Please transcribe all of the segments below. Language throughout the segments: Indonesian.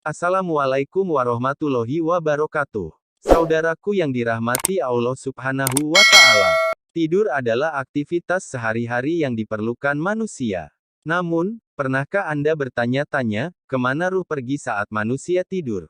Assalamualaikum warahmatullahi wabarakatuh. Saudaraku yang dirahmati Allah Subhanahu wa Ta'ala. Tidur adalah aktivitas sehari-hari yang diperlukan manusia. Namun, pernahkah Anda bertanya-tanya, kemana ruh pergi saat manusia tidur?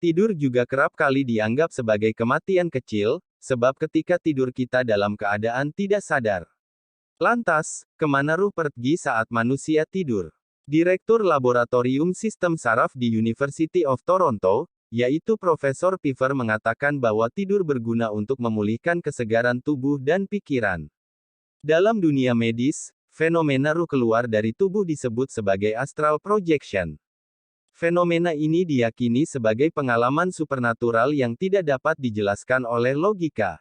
Tidur juga kerap kali dianggap sebagai kematian kecil, sebab ketika tidur kita dalam keadaan tidak sadar. Lantas, kemana ruh pergi saat manusia tidur? Direktur Laboratorium Sistem Saraf di University of Toronto, yaitu Profesor Piver mengatakan bahwa tidur berguna untuk memulihkan kesegaran tubuh dan pikiran. Dalam dunia medis, fenomena ruh keluar dari tubuh disebut sebagai astral projection. Fenomena ini diyakini sebagai pengalaman supernatural yang tidak dapat dijelaskan oleh logika.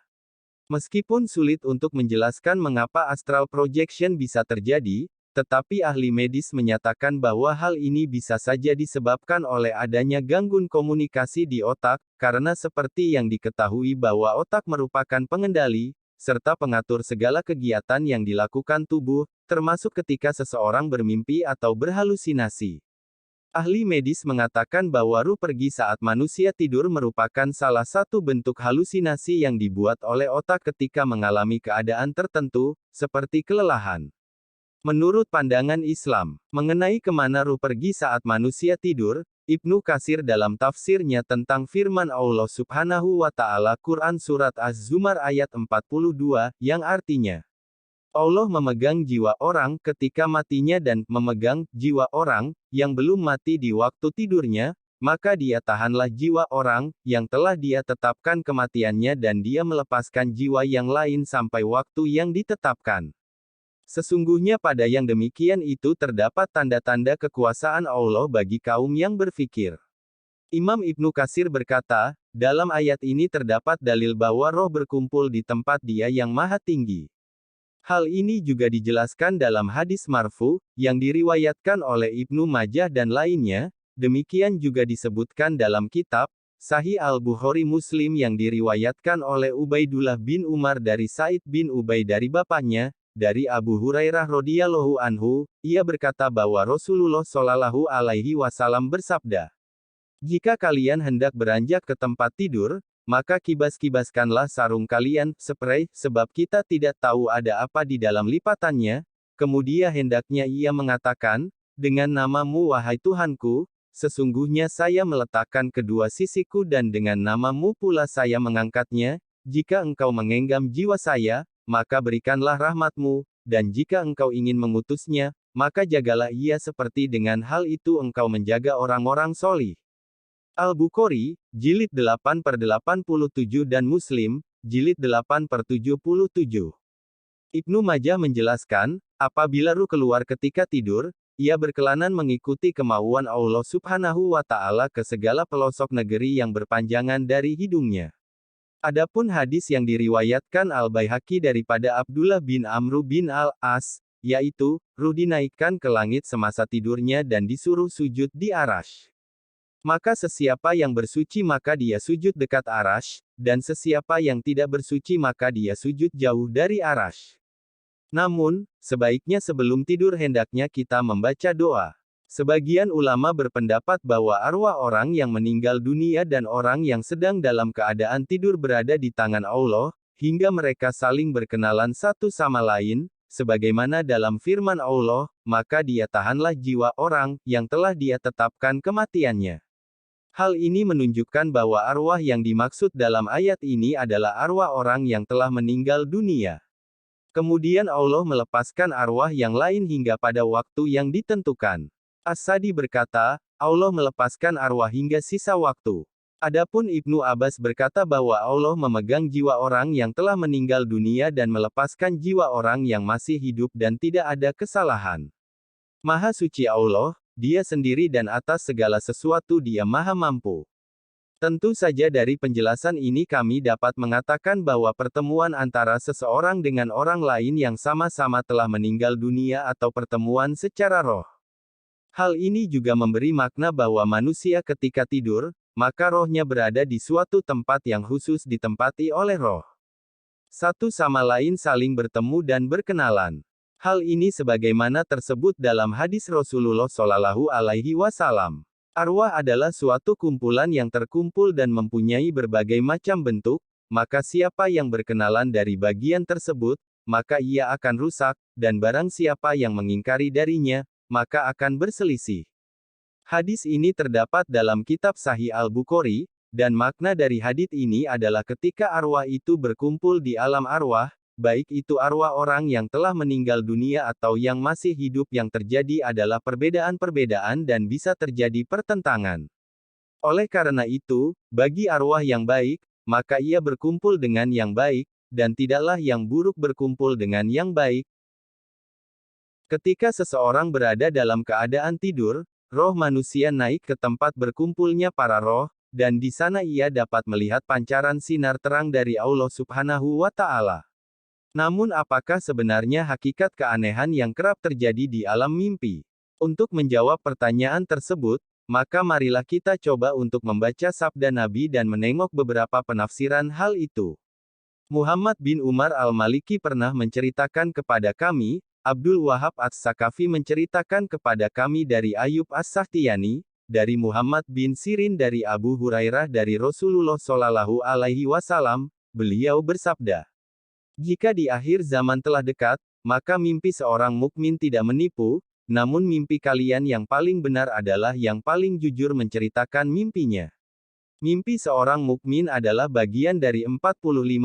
Meskipun sulit untuk menjelaskan mengapa astral projection bisa terjadi, tetapi ahli medis menyatakan bahwa hal ini bisa saja disebabkan oleh adanya gangguan komunikasi di otak, karena seperti yang diketahui bahwa otak merupakan pengendali, serta pengatur segala kegiatan yang dilakukan tubuh, termasuk ketika seseorang bermimpi atau berhalusinasi. Ahli medis mengatakan bahwa ruh pergi saat manusia tidur merupakan salah satu bentuk halusinasi yang dibuat oleh otak ketika mengalami keadaan tertentu, seperti kelelahan. Menurut pandangan Islam, mengenai kemana ruh pergi saat manusia tidur, Ibnu Katsir dalam tafsirnya tentang firman Allah Subhanahu wa Ta'ala Quran Surat Az-Zumar ayat 42, yang artinya, Allah memegang jiwa orang ketika matinya dan memegang jiwa orang yang belum mati di waktu tidurnya, maka dia tahanlah jiwa orang yang telah dia tetapkan kematiannya dan dia melepaskan jiwa yang lain sampai waktu yang ditetapkan. Sesungguhnya pada yang demikian itu terdapat tanda-tanda kekuasaan Allah bagi kaum yang berfikir. Imam Ibnu Katsir berkata, dalam ayat ini terdapat dalil bahwa roh berkumpul di tempat Dia yang Maha Tinggi. Hal ini juga dijelaskan dalam hadis marfu, yang diriwayatkan oleh Ibnu Majah dan lainnya, demikian juga disebutkan dalam kitab Sahih Al-Bukhari Muslim yang diriwayatkan oleh Ubaidullah bin Umar dari Said bin Ubay dari bapaknya, dari Abu Hurairah radhiyallahu anhu, ia berkata bahwa Rasulullah shallallahu alaihi wasallam bersabda, "Jika kalian hendak beranjak ke tempat tidur, maka kibas-kibaskanlah sarung kalian, spray, sebab kita tidak tahu ada apa di dalam lipatannya." Kemudian hendaknya ia mengatakan, "Dengan namamu wahai Tuhanku, sesungguhnya saya meletakkan kedua sisiku dan dengan namamu pula saya mengangkatnya, jika engkau mengenggam jiwa saya, maka berikanlah rahmatmu, dan jika engkau ingin mengutusnya, maka jagalah ia seperti dengan hal itu engkau menjaga orang-orang solih." Al-Bukhari, jilid 8/87 dan Muslim, jilid 8/77. Ibnu Majah menjelaskan, apabila ruh keluar ketika tidur, ia berkelana mengikuti kemauan Allah Subhanahu wa Ta'ala ke segala pelosok negeri yang berpanjangan dari hidungnya. Adapun hadis yang diriwayatkan Al-Baihaqi daripada Abdullah bin Amru bin Al-As, yaitu, ruh dinaikkan ke langit semasa tidurnya dan disuruh sujud di Arash. Maka sesiapa yang bersuci maka dia sujud dekat Arash, dan sesiapa yang tidak bersuci maka dia sujud jauh dari Arash. Namun, sebaiknya sebelum tidur hendaknya kita membaca doa. Sebagian ulama berpendapat bahwa arwah orang yang meninggal dunia dan orang yang sedang dalam keadaan tidur berada di tangan Allah, hingga mereka saling berkenalan satu sama lain, sebagaimana dalam firman Allah, maka dia tahanlah jiwa orang, yang telah dia tetapkan kematiannya. Hal ini menunjukkan bahwa arwah yang dimaksud dalam ayat ini adalah arwah orang yang telah meninggal dunia. Kemudian Allah melepaskan arwah yang lain hingga pada waktu yang ditentukan. As-Sadi berkata, Allah melepaskan arwah hingga sisa waktu. Adapun Ibnu Abbas berkata bahwa Allah memegang jiwa orang yang telah meninggal dunia dan melepaskan jiwa orang yang masih hidup dan tidak ada kesalahan. Maha suci Allah, Dia sendiri dan atas segala sesuatu Dia maha mampu. Tentu saja dari penjelasan ini kami dapat mengatakan bahwa pertemuan antara seseorang dengan orang lain yang sama-sama telah meninggal dunia atau pertemuan secara roh. Hal ini juga memberi makna bahwa manusia ketika tidur, maka rohnya berada di suatu tempat yang khusus ditempati oleh roh. Satu sama lain saling bertemu dan berkenalan. Hal ini sebagaimana tersebut dalam hadis Rasulullah Shallallahu Alaihi Wasallam. Arwah adalah suatu kumpulan yang terkumpul dan mempunyai berbagai macam bentuk, maka siapa yang berkenalan dari bagian tersebut, maka ia akan rusak, dan barang siapa yang mengingkari darinya, maka akan berselisih. Hadis ini terdapat dalam kitab Sahih Al-Bukhari, dan makna dari hadits ini adalah ketika arwah itu berkumpul di alam arwah, baik itu arwah orang yang telah meninggal dunia atau yang masih hidup, yang terjadi adalah perbedaan-perbedaan dan bisa terjadi pertentangan. Oleh karena itu, bagi arwah yang baik, maka ia berkumpul dengan yang baik, dan tidaklah yang buruk berkumpul dengan yang baik. Ketika seseorang berada dalam keadaan tidur, roh manusia naik ke tempat berkumpulnya para roh, dan di sana ia dapat melihat pancaran sinar terang dari Allah Subhanahu wa Ta'ala. Namun, apakah sebenarnya hakikat keanehan yang kerap terjadi di alam mimpi? Untuk menjawab pertanyaan tersebut, maka marilah kita coba untuk membaca sabda Nabi dan menengok beberapa penafsiran hal itu. Muhammad bin Umar al-Maliki pernah menceritakan kepada kami, Abdul Wahab As-Sakafi menceritakan kepada kami dari Ayub As-Sakhtiyani, dari Muhammad bin Sirin dari Abu Hurairah dari Rasulullah Shallallahu Alaihi Wasallam, beliau bersabda, jika di akhir zaman telah dekat, maka mimpi seorang mukmin tidak menipu, namun mimpi kalian yang paling benar adalah yang paling jujur menceritakan mimpinya. Mimpi seorang mukmin adalah bagian dari 45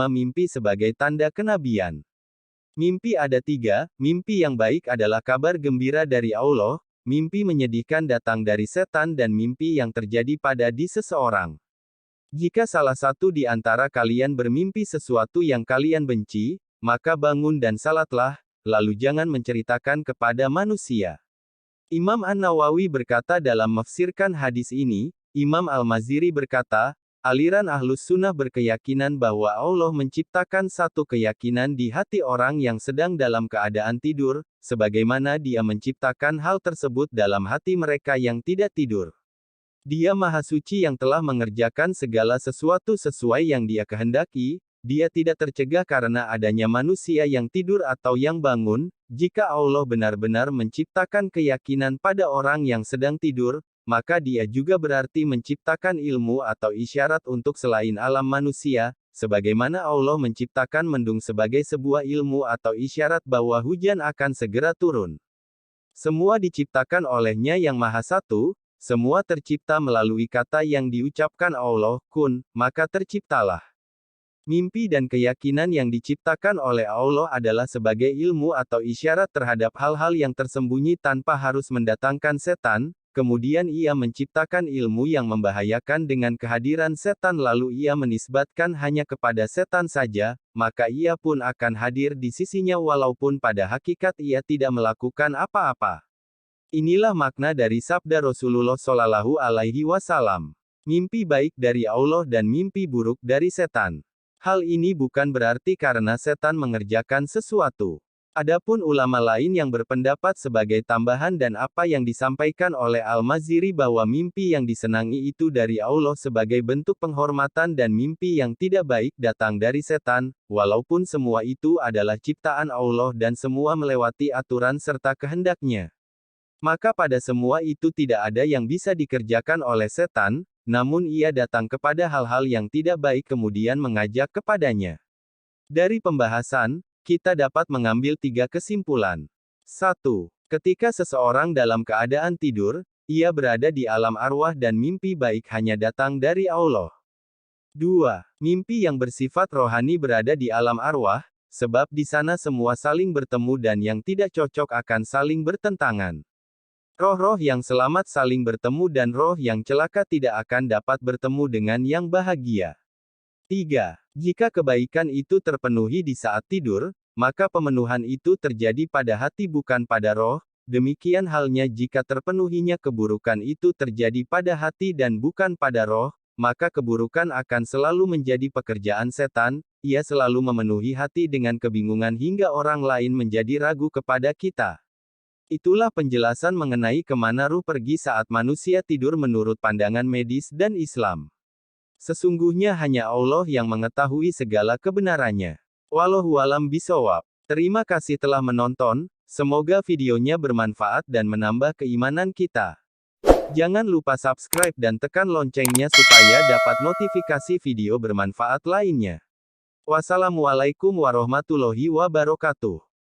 mimpi sebagai tanda kenabian. Mimpi ada 3, mimpi yang baik adalah kabar gembira dari Allah, mimpi menyedihkan datang dari setan dan mimpi yang terjadi pada di seseorang. Jika salah satu di antara kalian bermimpi sesuatu yang kalian benci, maka bangun dan salatlah, lalu jangan menceritakan kepada manusia. Imam An-Nawawi berkata dalam menafsirkan hadis ini, Imam Al-Maziri berkata, aliran Ahlus Sunnah berkeyakinan bahwa Allah menciptakan satu keyakinan di hati orang yang sedang dalam keadaan tidur, sebagaimana Dia menciptakan hal tersebut dalam hati mereka yang tidak tidur. Dia Maha Suci yang telah mengerjakan segala sesuatu sesuai yang Dia kehendaki, Dia tidak tercegah karena adanya manusia yang tidur atau yang bangun. Jika Allah benar-benar menciptakan keyakinan pada orang yang sedang tidur, maka Dia juga berarti menciptakan ilmu atau isyarat untuk selain alam manusia, sebagaimana Allah menciptakan mendung sebagai sebuah ilmu atau isyarat bahwa hujan akan segera turun. Semua diciptakan oleh-Nya yang Maha Satu, semua tercipta melalui kata yang diucapkan Allah, kun, maka terciptalah. Mimpi dan keyakinan yang diciptakan oleh Allah adalah sebagai ilmu atau isyarat terhadap hal-hal yang tersembunyi tanpa harus mendatangkan setan. Kemudian Ia menciptakan ilmu yang membahayakan dengan kehadiran setan lalu Ia menisbatkan hanya kepada setan saja, maka Ia pun akan hadir di sisinya walaupun pada hakikat Ia tidak melakukan apa-apa. Inilah makna dari sabda Rasulullah Shallallahu Alaihi Wasallam. Mimpi baik dari Allah dan mimpi buruk dari setan. Hal ini bukan berarti karena setan mengerjakan sesuatu. Adapun ulama lain yang berpendapat sebagai tambahan dan apa yang disampaikan oleh Al-Maziri bahwa mimpi yang disenangi itu dari Allah sebagai bentuk penghormatan dan mimpi yang tidak baik datang dari setan, walaupun semua itu adalah ciptaan Allah dan semua melewati aturan serta kehendak-Nya. Maka pada semua itu tidak ada yang bisa dikerjakan oleh setan, namun ia datang kepada hal-hal yang tidak baik kemudian mengajak kepadanya. Dari pembahasan, kita dapat mengambil 3 kesimpulan. 1. Ketika seseorang dalam keadaan tidur, ia berada di alam arwah dan mimpi baik hanya datang dari Allah. 2. Mimpi yang bersifat rohani berada di alam arwah, sebab di sana semua saling bertemu dan yang tidak cocok akan saling bertentangan. Roh-roh yang selamat saling bertemu dan roh yang celaka tidak akan dapat bertemu dengan yang bahagia. 3. Jika kebaikan itu terpenuhi di saat tidur, maka pemenuhan itu terjadi pada hati bukan pada roh, demikian halnya jika terpenuhinya keburukan itu terjadi pada hati dan bukan pada roh, maka keburukan akan selalu menjadi pekerjaan setan, ia selalu memenuhi hati dengan kebingungan hingga orang lain menjadi ragu kepada kita. Itulah penjelasan mengenai kemana ruh pergi saat manusia tidur menurut pandangan medis dan Islam. Sesungguhnya hanya Allah yang mengetahui segala kebenarannya. Wallahualam bishawab. Terima kasih telah menonton, semoga videonya bermanfaat dan menambah keimanan kita. Jangan lupa subscribe dan tekan loncengnya supaya dapat notifikasi video bermanfaat lainnya. Wassalamualaikum warahmatullahi wabarakatuh.